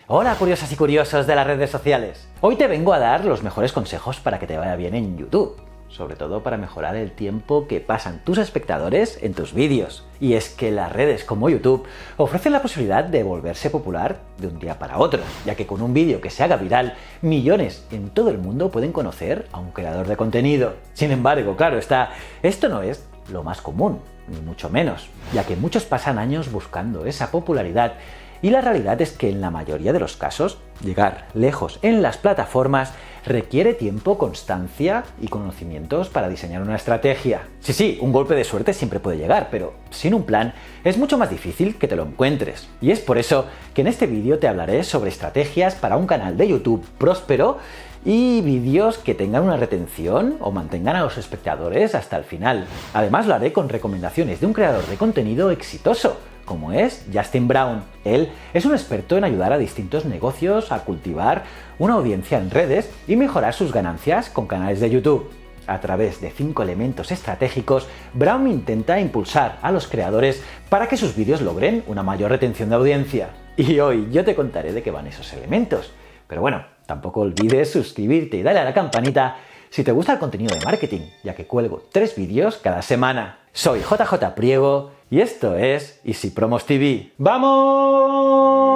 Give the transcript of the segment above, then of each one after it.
Hola curiosas y curiosos de las redes sociales. Hoy te vengo a dar los mejores consejos para que te vaya bien en YouTube. Sobre todo para mejorar el tiempo que pasan tus espectadores en tus vídeos. Y es que las redes como YouTube ofrecen la posibilidad de volverse popular de un día para otro, ya que con un vídeo que se haga viral, millones en todo el mundo pueden conocer a un creador de contenido. Sin embargo, claro está, esto no es lo más común, ni mucho menos, ya que muchos pasan años buscando esa popularidad. Y la realidad es que en la mayoría de los casos, llegar lejos en las plataformas requiere tiempo, constancia y conocimientos para diseñar una estrategia. Sí, un golpe de suerte siempre puede llegar, pero sin un plan es mucho más difícil que te lo encuentres. Y es por eso que en este vídeo te hablaré sobre estrategias para un canal de YouTube próspero y vídeos que tengan una retención o mantengan a los espectadores hasta el final. Además lo haré con recomendaciones de un creador de contenido exitoso, como es Justin Brown. Él es un experto en ayudar a distintos negocios a cultivar una audiencia en redes y mejorar sus ganancias con canales de YouTube. A través de 5 elementos estratégicos, Brown intenta impulsar a los creadores para que sus vídeos logren una mayor retención de audiencia. Y hoy yo te contaré de qué van esos elementos. Pero bueno, tampoco olvides suscribirte y darle a la campanita si te gusta el contenido de marketing, ya que cuelgo 3 vídeos cada semana. Soy JJ Priego y esto es Easypromos TV. ¡Vamos!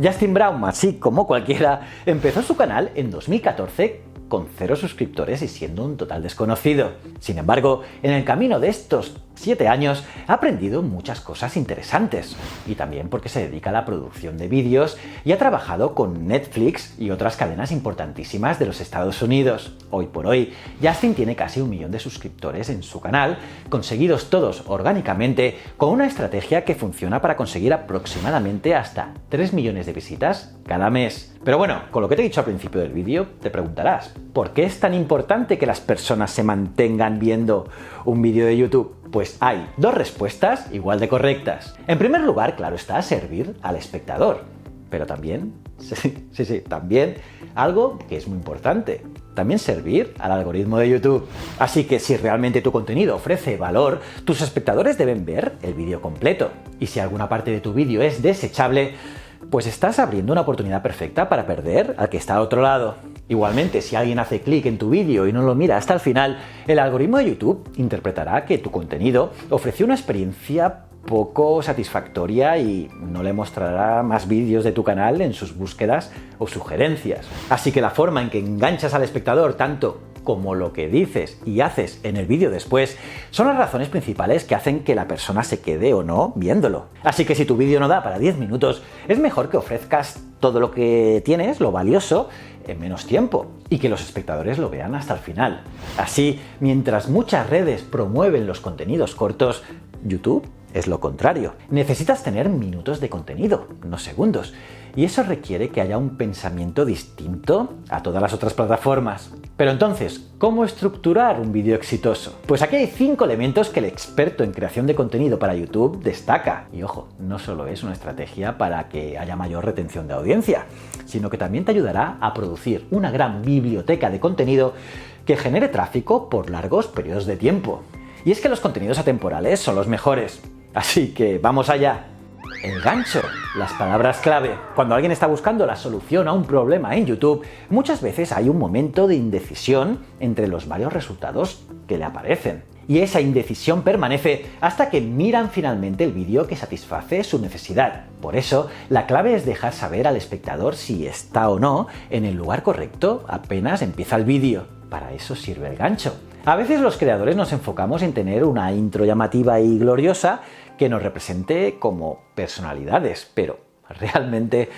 Justin Brown, así como cualquiera, empezó su canal en 2014 con 0 suscriptores y siendo un total desconocido. Sin embargo, en el camino de estos 7 años ha aprendido muchas cosas interesantes, y también porque se dedica a la producción de vídeos y ha trabajado con Netflix y otras cadenas importantísimas de los Estados Unidos. Hoy por hoy, Justin tiene casi 1 millón de suscriptores en su canal, conseguidos todos orgánicamente, con una estrategia que funciona para conseguir aproximadamente hasta 3 millones de visitas cada mes. Pero bueno, con lo que te he dicho al principio del vídeo, te preguntarás, ¿por qué es tan importante que las personas se mantengan viendo un vídeo de YouTube? Pues hay 2 respuestas igual de correctas. En primer lugar, claro está, servir al espectador. Pero también, también algo que es muy importante, también servir al algoritmo de YouTube. Así que si realmente tu contenido ofrece valor, tus espectadores deben ver el vídeo completo. Y si alguna parte de tu vídeo es desechable, pues estás abriendo una oportunidad perfecta para perder al que está al otro lado. Igualmente, si alguien hace clic en tu vídeo y no lo mira hasta el final, el algoritmo de YouTube interpretará que tu contenido ofreció una experiencia poco satisfactoria y no le mostrará más vídeos de tu canal en sus búsquedas o sugerencias. Así que la forma en que enganchas al espectador tanto como lo que dices y haces en el vídeo después son las razones principales que hacen que la persona se quede o no viéndolo. Así que si tu vídeo no da para 10 minutos, es mejor que ofrezcas todo lo que tienes, lo valioso, en menos tiempo y que los espectadores lo vean hasta el final. Así, mientras muchas redes promueven los contenidos cortos, YouTube es lo contrario. Necesitas tener minutos de contenido, no segundos. Y eso requiere que haya un pensamiento distinto a todas las otras plataformas. Pero entonces, ¿cómo estructurar un vídeo exitoso? Pues aquí hay 5 elementos que el experto en creación de contenido para YouTube destaca. Y ojo, no solo es una estrategia para que haya mayor retención de audiencia, sino que también te ayudará a producir una gran biblioteca de contenido que genere tráfico por largos periodos de tiempo. Y es que los contenidos atemporales son los mejores. Así que vamos allá. El gancho, las palabras clave. Cuando alguien está buscando la solución a un problema en YouTube, muchas veces hay un momento de indecisión entre los varios resultados que le aparecen. Y esa indecisión permanece hasta que miran finalmente el vídeo que satisface su necesidad. Por eso, la clave es dejar saber al espectador si está o no en el lugar correcto apenas empieza el vídeo. Para eso sirve el gancho. A veces los creadores nos enfocamos en tener una intro llamativa y gloriosa que nos represente como personalidades, pero realmente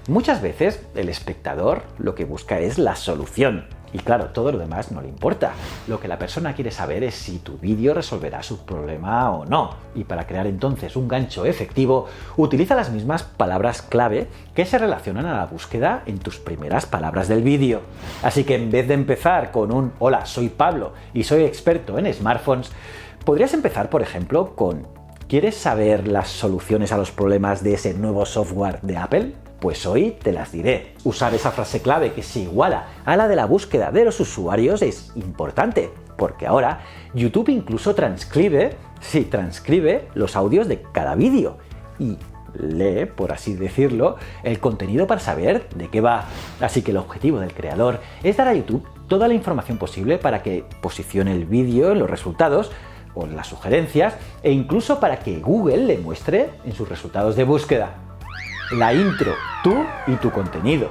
muchas veces el espectador lo que busca es la solución. Y claro, todo lo demás no le importa. Lo que la persona quiere saber es si tu vídeo resolverá su problema o no. Y para crear entonces un gancho efectivo, utiliza las mismas palabras clave que se relacionan a la búsqueda en tus primeras palabras del vídeo. Así que en vez de empezar con un "Hola, soy Pablo y soy experto en smartphones", podrías empezar, por ejemplo, con ¿Quieres saber las soluciones a los problemas de ese nuevo software de Apple? Pues hoy te las diré. Usar esa frase clave que se iguala a la de la búsqueda de los usuarios es importante, porque ahora YouTube incluso transcribe los audios de cada vídeo y lee, por así decirlo, el contenido para saber de qué va. Así que el objetivo del creador es dar a YouTube toda la información posible para que posicione el vídeo en los resultados o en las sugerencias e incluso para que Google le muestre en sus resultados de búsqueda. La intro, tú y tu contenido.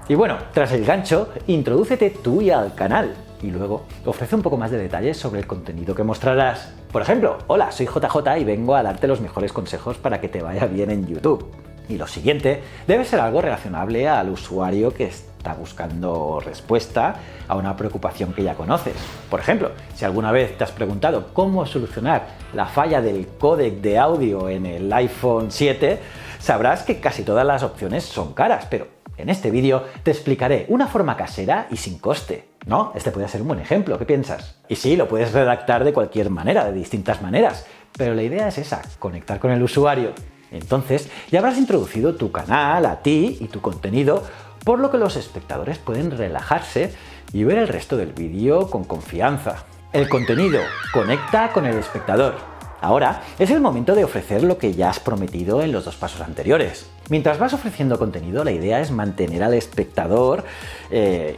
Y bueno, tras el gancho, introdúcete tú y al canal. Y luego ofrece un poco más de detalles sobre el contenido que mostrarás. Por ejemplo, hola, soy JJ y vengo a darte los mejores consejos para que te vaya bien en YouTube. Y lo siguiente debe ser algo relacionable al usuario que está buscando respuesta a una preocupación que ya conoces. Por ejemplo, si alguna vez te has preguntado cómo solucionar la falla del códec de audio en el iPhone 7, sabrás que casi todas las opciones son caras, pero en este vídeo te explicaré una forma casera y sin coste. ¿No? Este puede ser un buen ejemplo, ¿qué piensas? Y sí, lo puedes redactar de cualquier manera, de distintas maneras, pero la idea es esa, conectar con el usuario. Entonces, ya habrás introducido tu canal, a ti y tu contenido, por lo que los espectadores pueden relajarse y ver el resto del vídeo con confianza. El contenido conecta con el espectador. Ahora es el momento de ofrecer lo que ya has prometido en los dos pasos anteriores. Mientras vas ofreciendo contenido, la idea es mantener al espectador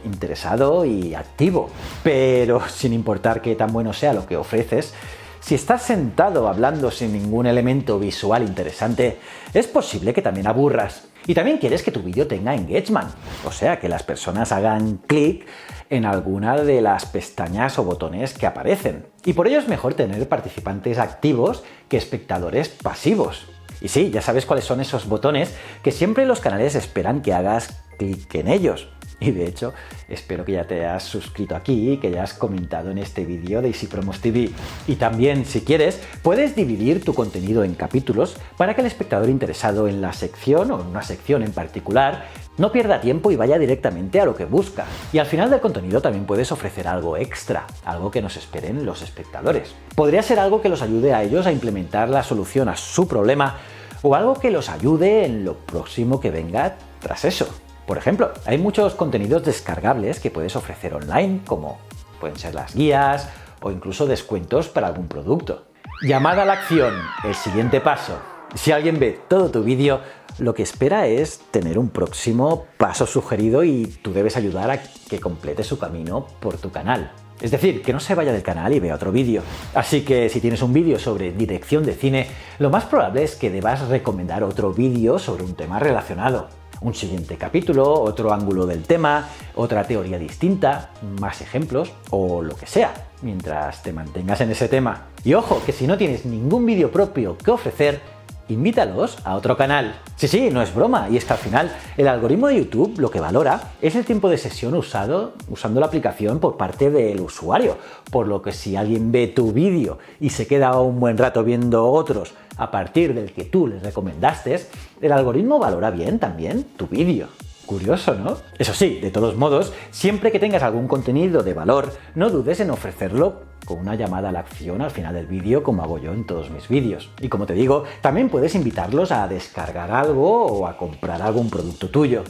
interesado y activo. Pero sin importar qué tan bueno sea lo que ofreces, si estás sentado hablando sin ningún elemento visual interesante, es posible que también aburras. Y también quieres que tu vídeo tenga engagement, o sea, que las personas hagan clic en alguna de las pestañas o botones que aparecen. Y por ello es mejor tener participantes activos que espectadores pasivos. Y sí, ya sabes cuáles son esos botones que siempre los canales esperan que hagas clic en ellos. Y de hecho, espero que ya te hayas suscrito aquí y que ya has comentado en este vídeo de Easypromos TV. Y también, si quieres, puedes dividir tu contenido en capítulos para que el espectador interesado en la sección o en una sección en particular no pierda tiempo y vaya directamente a lo que busca. Y al final del contenido también puedes ofrecer algo extra, algo que nos esperen los espectadores. Podría ser algo que los ayude a ellos a implementar la solución a su problema o algo que los ayude en lo próximo que venga tras eso. Por ejemplo, hay muchos contenidos descargables que puedes ofrecer online, como pueden ser las guías o incluso descuentos para algún producto. Llamada a la acción, el siguiente paso. Si alguien ve todo tu vídeo, lo que espera es tener un próximo paso sugerido y tú debes ayudar a que complete su camino por tu canal. Es decir, que no se vaya del canal y vea otro vídeo. Así que si tienes un vídeo sobre dirección de cine, lo más probable es que debas recomendar otro vídeo sobre un tema relacionado. Un siguiente capítulo, otro ángulo del tema, otra teoría distinta, más ejemplos o lo que sea, mientras te mantengas en ese tema. Y ojo, que si no tienes ningún vídeo propio que ofrecer, invítalos a otro canal. Sí, no es broma, y es que al final el algoritmo de YouTube lo que valora es el tiempo de sesión usando la aplicación por parte del usuario, por lo que si alguien ve tu vídeo y se queda un buen rato viendo otros a partir del que tú les recomendaste, el algoritmo valora bien también tu vídeo. Curioso, ¿no? Eso sí, de todos modos, siempre que tengas algún contenido de valor, no dudes en ofrecerlo con una llamada a la acción al final del vídeo, como hago yo en todos mis vídeos. Y como te digo, también puedes invitarlos a descargar algo o a comprar algún producto tuyo.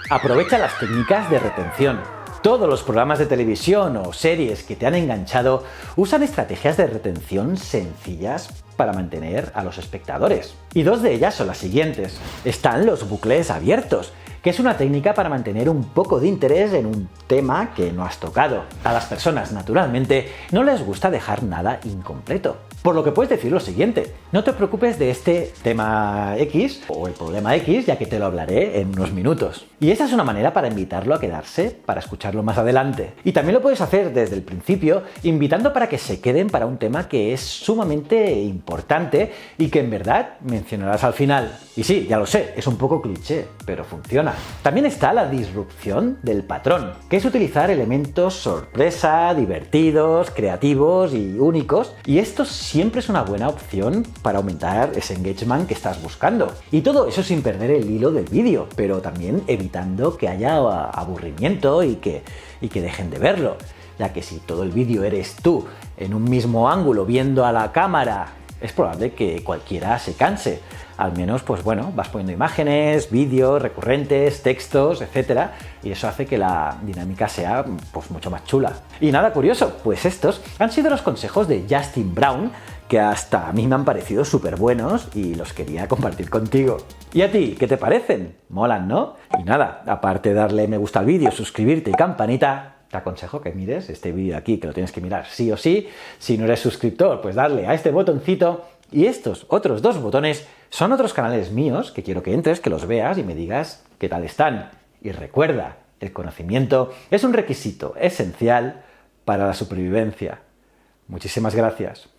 Aprovecha las técnicas de retención. Todos los programas de televisión o series que te han enganchado usan estrategias de retención sencillas para mantener a los espectadores. Y dos de ellas son las siguientes. Están los bucles abiertos, que es una técnica para mantener un poco de interés en un tema que no has tocado. A las personas, naturalmente, no les gusta dejar nada incompleto. Por lo que puedes decir lo siguiente: no te preocupes de este tema X o el problema X, ya que te lo hablaré en unos minutos. Y esa es una manera para invitarlo a quedarse para escucharlo más adelante. Y también lo puedes hacer desde el principio, invitando para que se queden para un tema que es sumamente importante y que en verdad mencionarás al final. Y sí, ya lo sé, es un poco cliché, pero funciona. También está la disrupción del patrón, que es utilizar elementos sorpresa, divertidos, creativos y únicos, y esto siempre es una buena opción para aumentar ese engagement que estás buscando. Y todo eso sin perder el hilo del vídeo, pero también evitando que haya aburrimiento y que dejen de verlo, ya que si todo el vídeo eres tú en un mismo ángulo viendo a la cámara es probable que cualquiera se canse. Al menos, pues bueno, vas poniendo imágenes, vídeos recurrentes, textos, etcétera, y eso hace que la dinámica sea pues mucho más chula. Y nada curioso, pues estos han sido los consejos de Justin Brown, que hasta a mí me han parecido súper buenos y los quería compartir contigo. ¿Y a ti, qué te parecen? Molan, ¿no? Y nada, aparte de darle me gusta al vídeo, suscribirte y campanita, te aconsejo que mires este vídeo de aquí, que lo tienes que mirar sí o sí. Si no eres suscriptor, pues darle a este botoncito. Y estos otros dos botones son otros canales míos que quiero que entres, que los veas y me digas qué tal están. Y recuerda, el conocimiento es un requisito esencial para la supervivencia. Muchísimas gracias.